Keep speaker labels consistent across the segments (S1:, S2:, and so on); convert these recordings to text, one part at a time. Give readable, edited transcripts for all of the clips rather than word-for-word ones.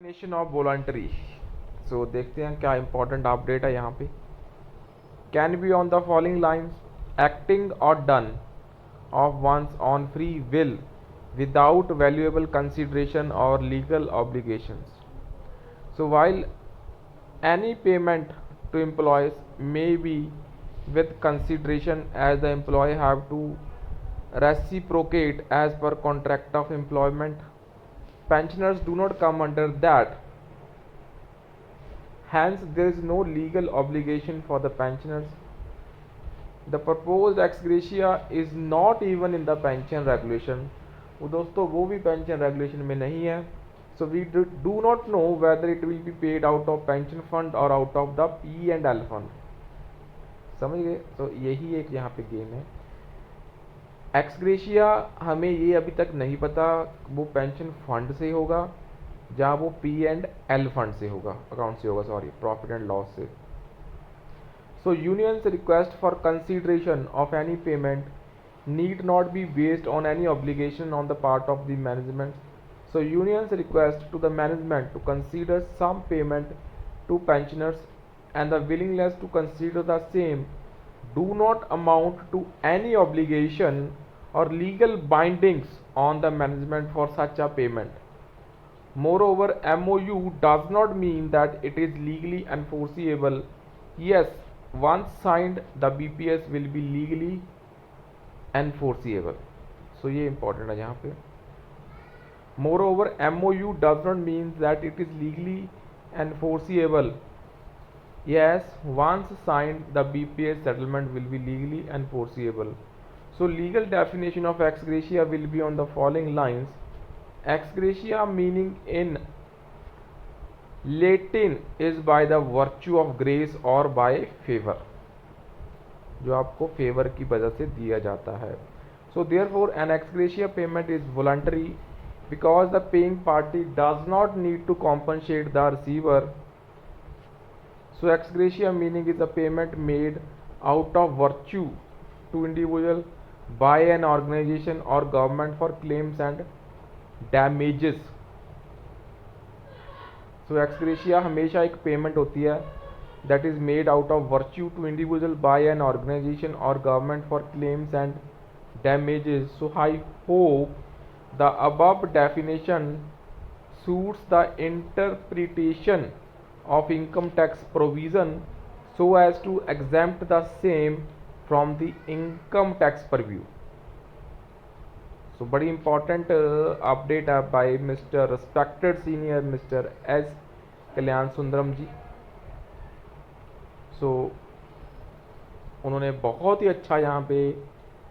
S1: Definition of voluntary. सो देखते हैं क्या इंपॉर्टेंट अपडेट है यहाँ पे। Can be on the following lines acting और done of once on free will without valuable consideration और legal obligations. So while any payment to employees may be with consideration as the employee have to reciprocate as per contract of employment, pensioners do not come under that. Hence, there is no legal obligation for the pensioners. The proposed ex gratia is not even in the pension regulation. वो दोस्तों वो भी pension regulation में नहीं है. So we do not know whether it will be paid out of pension fund or out of the P&L fund. समझ गए? तो यही एक यहाँ पे गेम है. एक्स ग्रेशिया हमें ये अभी तक नहीं पता वो पेंशन फंड से होगा या वो P&L फंड से होगा, अकाउंट से होगा, सॉरी, प्रॉफिट एंड लॉस से. So union's request for consideration of any payment need not be based on any obligation on the part of the management. So union's request to the management to consider some payment to pensioners and the willingness to consider the same do not amount to any obligation or legal bindings on the management for such a payment. Moreover, MOU does not mean that it is legally enforceable. Yes, once signed, the BPS will be legally enforceable. So ये important है यहाँ पे. Moreover, MOU does not mean that it is legally enforceable. Yes, once signed, the BPS settlement will be legally enforceable. So legal definition of ex gratia will be on the following lines. Ex gratia meaning in Latin is by the virtue of grace or by favor, जो आपको favour की वजह से दिया जाता है. So therefore an ex gratia payment is voluntary because the paying party does not need to compensate the receiver. So ex gratia meaning is a payment made out of virtue to individual by an organization or government for claims and damages. So ex gratia हमेशा एक payment होती है that is made out of virtue to individual by an organization or government for claims and damages. So I hope the above definition suits the interpretation of income tax provision so as to exempt the same from the income tax purview. So बड़ी important update है by Mr. respected senior Mr. S. Kalyan Sundaram ji. So उन्होंने बहुत ही अच्छा यहाँ पे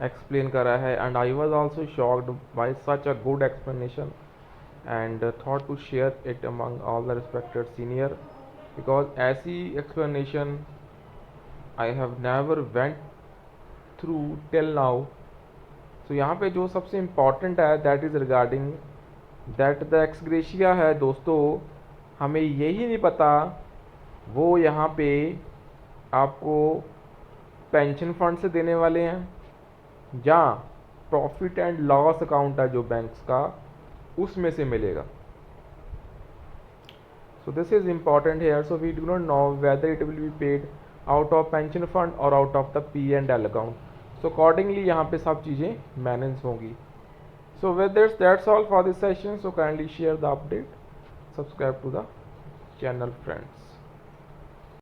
S1: explain करा है and I was also shocked by such a good explanation and thought to share it among all the respected senior because ऐसी explanation I have never went through till now. So यहाँ पे जो सबसे important है that is regarding that the x gratia है दोस्तों, हमें यही नहीं पता वो यहाँ पे आपको पेंशन फंड से देने वाले हैं या प्रॉफिट एंड लॉस अकाउंट है जो बैंक्स का उसमें से मिलेगा. So this is important here. So we do not know whether it will be paid out of pension fund और out of the P&L account. So accordingly यहाँ पे सब चीज़ें मैनेज होंगी. So with this that's all for this session. So kindly share the update, subscribe to the channel friends.